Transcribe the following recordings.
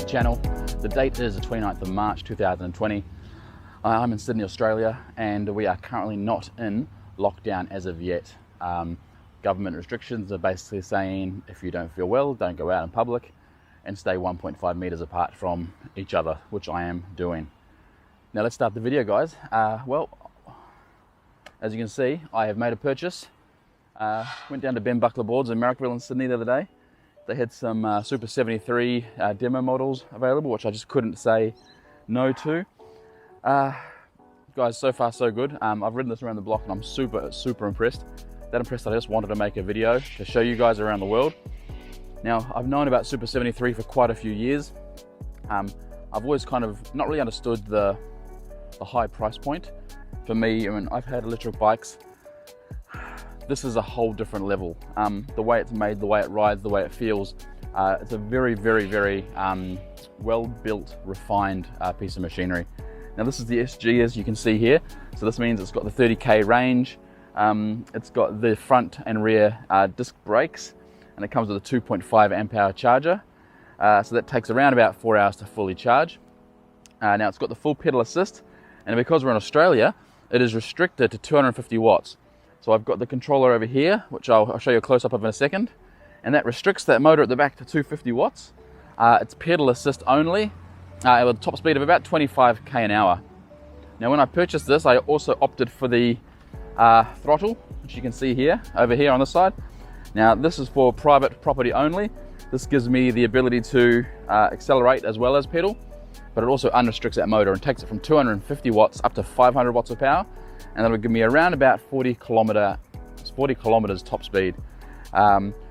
channel. The date is the 29th of March 2020. I'm in Sydney, Australia, and we are currently not in lockdown as of yet. Government restrictions are basically saying if you don't feel well, don't go out in public and stay 1.5 meters apart from each other, which I am doing. Now let's start the video, guys. Well, as you can see, I have made a purchase. Went down to Ben Buckler Boards in Marrickville in Sydney the other day. They had some Super 73 demo models available, which I just couldn't say no to. Guys, so far so good. I've ridden this around the block and I'm super impressed. That impressed that I just wanted to make a video to show you guys around the world. Now, I've known about Super 73 for quite a few years. I've always kind of not really understood the high price point. For me, I mean, I've had electric bikes. This is a whole different level. The way it's made, the way it rides, the way it feels. It's a very well-built, refined piece of machinery. Now this is the SG, as you can see here. So this means it's got the 30k range. It's got the front and rear disc brakes, and it comes with a 2.5 amp hour charger. So that takes around about 4 hours to fully charge. Now it's got the full pedal assist, and because we're in Australia, it is restricted to 250 watts. So I've got the controller over here, which I'll show you a close-up of in a second, and that restricts that motor at the back to 250 watts. It's pedal assist only, with a top speed of about 25k an hour. Now when I purchased this, I also opted for the throttle, which you can see here, over here on this side. Now this is for private property only. This gives me the ability to accelerate as well as pedal, but it also unrestricts that motor and takes it from 250 watts up to 500 watts of power. And that would give me around about 40 kilometers top speed,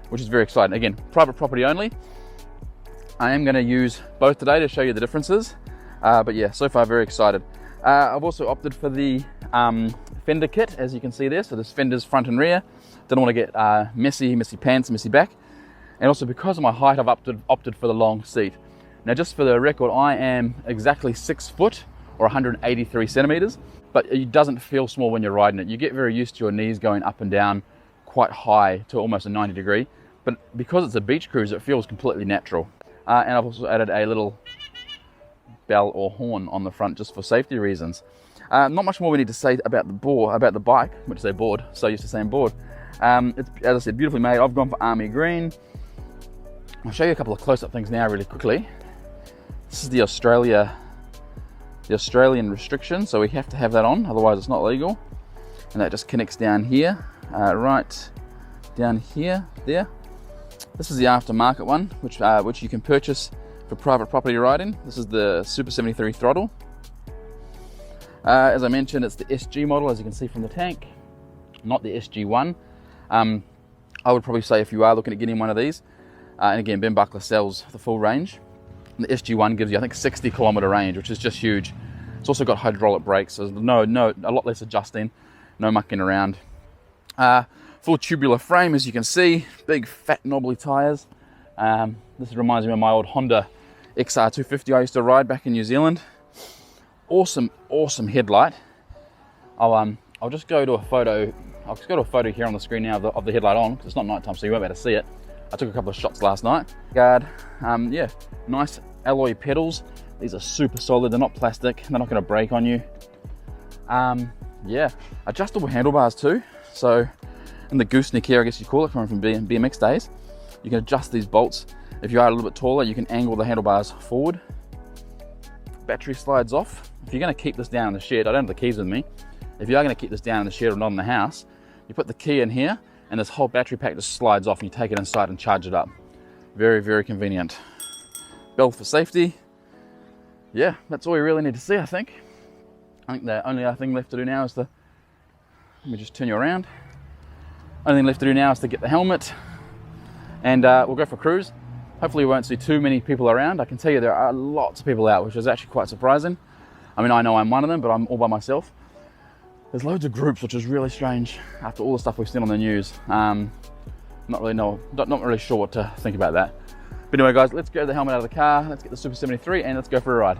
which is very exciting. Again, private property only. I am going to use both today to show you the differences, but yeah, so far very excited. I've also opted for the fender kit, as you can see there. So there's fenders front and rear. Don't want to get messy pants, messy back. And also because of my height, I've opted for the long seat. Now just for the record, I am exactly 6 foot or 183 centimeters. But it doesn't feel small when you're riding it. You get very used to your knees going up and down quite high to almost a 90 degree. But because it's a beach cruise, it feels completely natural. And I've also added a little bell or horn on the front just for safety reasons. Not much more we need to say about the bike, which is a board. So used to saying board. It's, as I said, beautifully made. I've gone for army green. I'll show you a couple of close-up things now really quickly. This is the Australian restriction, so we have to have that on, otherwise it's not legal. And that just connects down here, right down here, there. This is the aftermarket one, which you can purchase for private property riding. This is the Super 73 throttle. As I mentioned, it's the SG model, as you can see from the tank, not the SG1. I would probably say if you are looking at getting one of these, and again, Ben Buckler sells the full range. The SG1 gives you, I think, 60 kilometer range, which is just huge. It's also got hydraulic brakes, so there's a lot less adjusting, no mucking around. Full tubular frame, as you can see, big fat knobbly tires. This reminds me of my old Honda XR250 I used to ride back in New Zealand. Awesome headlight. I'll just go to a photo. I'll just go to a photo here on the screen now of the headlight on, because it's not nighttime, so you won't be able to see it. I took a couple of shots last night. Yeah, nice alloy pedals. These are super solid, they're not plastic, they're not gonna break on you. Yeah, adjustable handlebars too. So, in the gooseneck here, I guess you call it, coming from BMX days, you can adjust these bolts. If you are a little bit taller, you can angle the handlebars forward. Battery slides off. If you're gonna keep this down in the shed, I don't have the keys with me. If you are gonna keep this down in the shed or not in the house, you put the key in here, and this whole battery pack just slides off and you take it inside and charge it up. Very convenient. Bell for safety. Yeah, that's all we really need to see, I think. I think the only other thing left to do now is let me just turn you around. Only thing left to do now is to get the helmet, and we'll go for a cruise. Hopefully we won't see too many people around. I can tell you there are lots of people out, which is actually quite surprising. I mean, I know I'm one of them, but I'm all by myself. There's loads of groups, which is really strange after all the stuff we've seen on the news. Not really sure what to think about that. But anyway, guys, let's get the helmet out of the car. Let's get the Super 73 and let's go for a ride.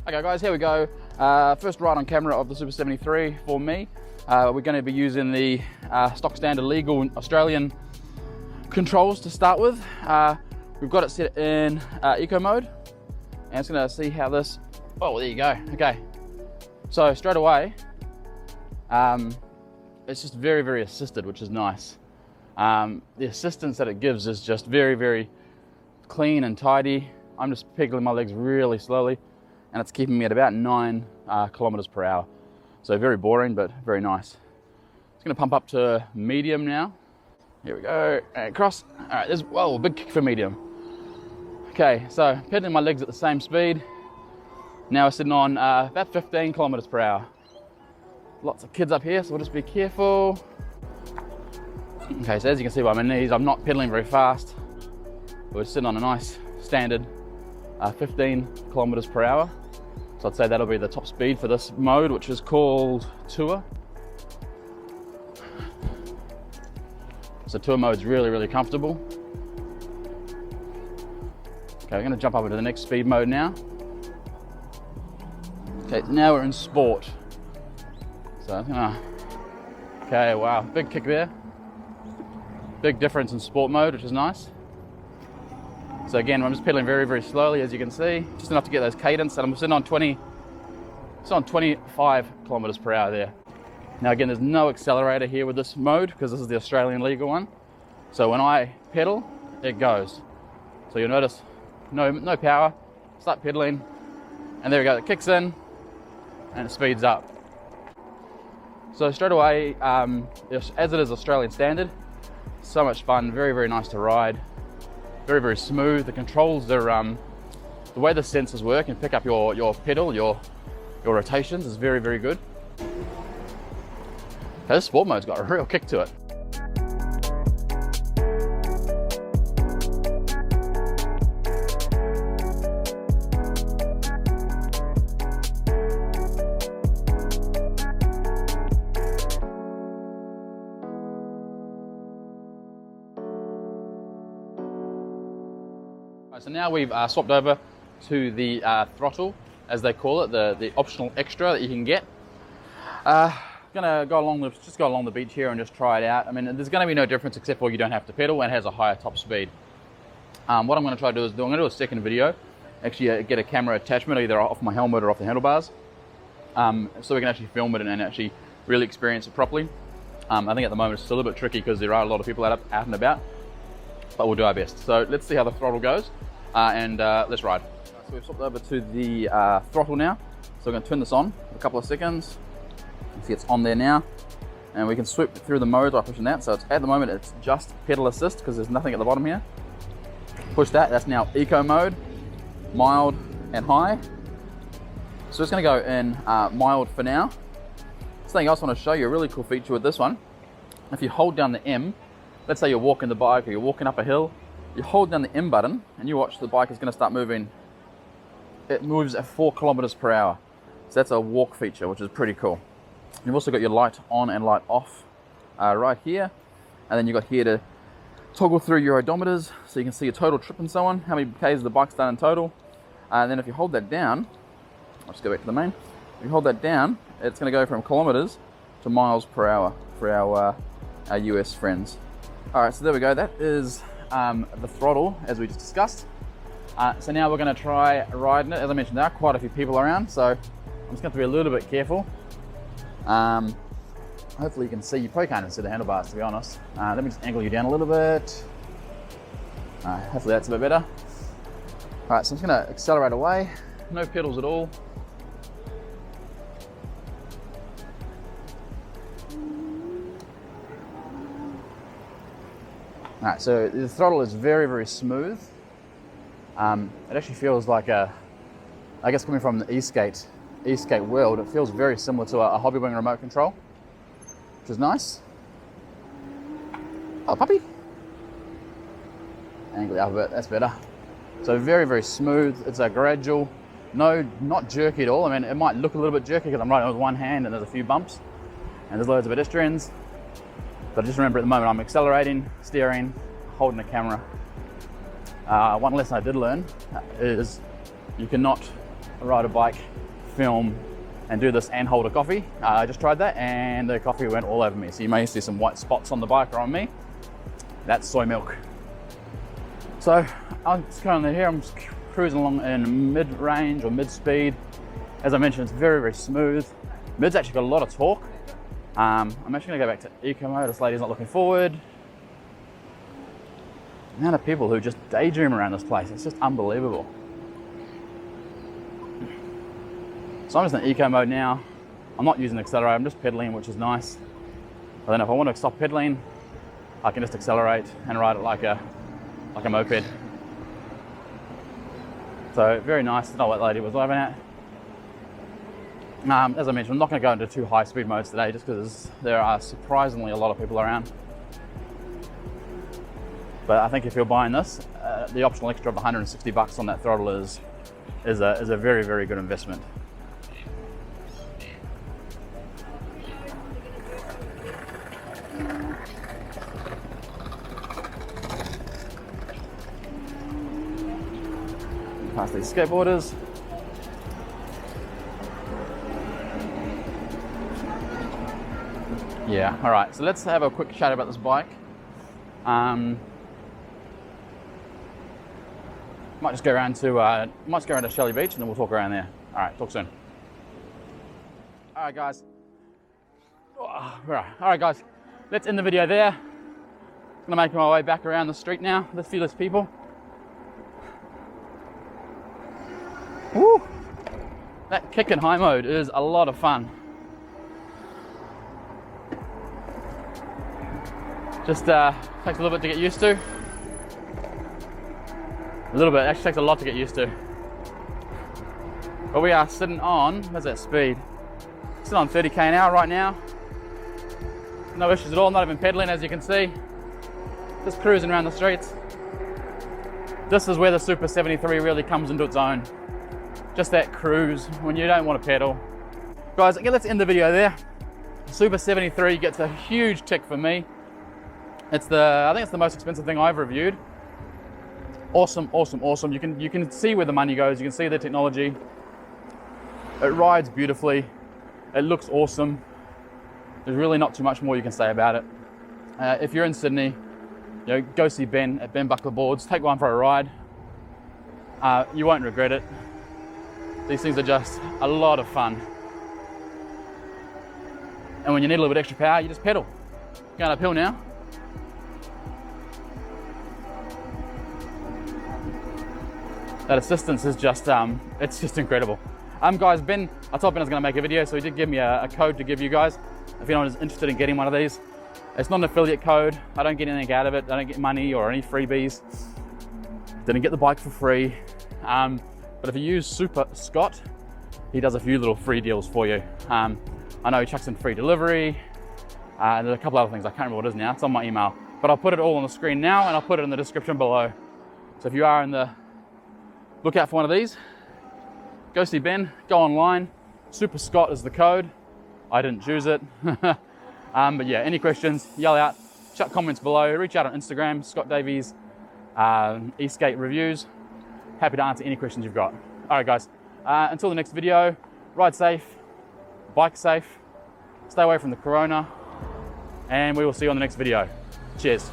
Okay, guys, here we go. First ride on camera of the Super 73 for me. We're going to be using the stock standard legal Australian controls to start with. We've got it set in eco mode. And it's gonna see how this, oh, there you go, okay. So straight away, it's just very, very assisted, which is nice. The assistance that it gives is just very, very clean and tidy. I'm just pedaling my legs really slowly, and it's keeping me at about 9 kilometers per hour. So very boring, but very nice. It's gonna pump up to medium now. Here we go, and cross. All right, there's, whoa, big kick for medium. Okay, so pedaling my legs at the same speed. Now we're sitting on about 15 kilometers per hour. Lots of kids up here, so we'll just be careful. Okay, so as you can see by my knees, I'm not pedaling very fast. We're sitting on a nice standard 15 kilometers per hour. So I'd say that'll be the top speed for this mode, which is called Tour. So Tour mode's really, really comfortable. Okay, we're gonna jump up into the next speed mode now. Okay, now we're in Sport. So, okay, wow, big kick there. Big difference in Sport mode, which is nice. So again, I'm just pedaling very, very slowly, as you can see, just enough to get those cadence, and I'm sitting on 25 kilometers per hour there. Now again, there's no accelerator here with this mode because this is the Australian legal one. So when I pedal, it goes. So you'll notice no power, start pedaling, and there we go, it kicks in and it speeds up. So straight away, as it is Australian standard, so much fun, very, very nice to ride. Very, very smooth. The controls are, the way the sensors work and pick up your pedal, your rotations is very, very good. This Sport mode's got a real kick to it. So now we've swapped over to the Throttle, as they call it, the optional extra that you can get. Gonna go along the beach here and just try it out. I mean, there's gonna be no difference except for you don't have to pedal and it has a higher top speed. What I'm gonna try to do is I'm gonna do a second video, actually get a camera attachment either off my helmet or off the handlebars, so we can actually film it and actually really experience it properly. I think at the moment it's still a little bit tricky because there are a lot of people out and about, but we'll do our best. So let's see how the Throttle goes. And let's ride. So we've swapped over to the Throttle now. So we're going to turn this on for a couple of seconds. You see it's on there now. And we can swoop through the modes by pushing that. So at the moment it's just pedal assist because there's nothing at the bottom here. Push that, that's now eco mode, mild and high. So it's going to go in mild for now. Something else I want to show you, a really cool feature with this one. If you hold down the M, let's say you're walking the bike or you're walking up a hill, you hold down the M button and you watch the bike is going to start moving. It moves at 4 kilometers per hour. So that's a walk feature, which is pretty cool. You've also got your light on and light off right here. And then you've got here to toggle through your odometers so you can see your total trip and so on, how many Ks the bike's done in total. And then if you hold that down, I'll just go back to the main. If you hold that down, it's going to go from kilometers to miles per hour for our US friends. All right, so there we go. That is the Throttle, as we just discussed. So now we're going to try riding it. As I mentioned, there are quite a few people around, so I'm just going to be a little bit careful. Hopefully you can see. You probably can't even see the handlebars, to be honest. Let me just angle you down a little bit. Hopefully that's a bit better. All right, so I'm just going to accelerate away. No pedals at all. All right, so the Throttle is very, very smooth. It actually feels like I guess coming from the e-skate world, it feels very similar to a Hobbywing remote control, which is nice. Oh, puppy. Angle it up a bit, that's better. So very, very smooth. It's a gradual, not jerky at all. I mean, it might look a little bit jerky because I'm riding with one hand and there's a few bumps and there's loads of pedestrians. But just remember at the moment I'm accelerating, steering, holding the camera. One lesson I did learn is you cannot ride a bike, film, and do this and hold a coffee. I just tried that and the coffee went all over me. So you may see some white spots on the bike or on me. That's soy milk. So I'm just going in here, I'm just cruising along in mid-range or mid-speed. As I mentioned, it's very, very smooth. Mid's actually got a lot of torque. I'm actually gonna go back to eco mode. This lady's not looking forward. The amount of people who just daydream around this place, it's just unbelievable. So I'm just in eco mode now. I'm not using the accelerator, I'm just pedaling, which is nice. But then if I want to stop pedaling, I can just accelerate and ride it like a moped. So very nice to know what lady was driving at. As I mentioned, I'm not going to go into too high speed modes today just because there are surprisingly a lot of people around. But I think if you're buying this, the optional extra of 160 bucks on that throttle is a very, very good investment. Past these skateboarders. Yeah, all right, so let's have a quick chat about this bike. Might just go around to Shelley Beach and then we'll talk around there. All right, talk soon. All right, guys. All right, guys, let's end the video there. I'm gonna make my way back around the street now. There's a few less people. Woo! That kick and high mode is a lot of fun. Just takes a little bit to get used to. A little bit, actually takes a lot to get used to. But we are sitting on, where's that speed? Sitting on 30k an hour right now. No issues at all, not even pedaling as you can see. Just cruising around the streets. This is where the Super 73 really comes into its own. Just that cruise when you don't want to pedal. Guys, okay, let's end the video there. Super 73 gets a huge tick for me. I think it's the most expensive thing I've reviewed. Awesome, awesome, awesome. You can see where the money goes. You can see the technology. It rides beautifully. It looks awesome. There's really not too much more you can say about it. If you're in Sydney, go see Ben at Ben Buckler Boards. Take one for a ride. You won't regret it. These things are just a lot of fun. And when you need a little bit extra power, you just pedal. Going uphill now. That assistance is just, it's just incredible. Guys, Ben, I told Ben I was gonna make a video, so he did give me a code to give you guys. If anyone is interested in getting one of these. It's not an affiliate code. I don't get anything out of it. I don't get money or any freebies. Didn't get the bike for free. But if you use Super Scott, he does a few little free deals for you. I know he chucks in free delivery. And there's a couple other things. I can't remember what it is now. It's on my email. But I'll put it all on the screen now and I'll put it in the description below. So if you are in the look out for one of these, go see Ben, go online. Super Scott is the code. I didn't choose it. But yeah, any questions, yell out, chuck comments below, reach out on Instagram, Scott Davies, eSkate Reviews. Happy to answer any questions you've got. All right, guys, until the next video, ride safe, bike safe, stay away from the corona, and we will see you on the next video. Cheers.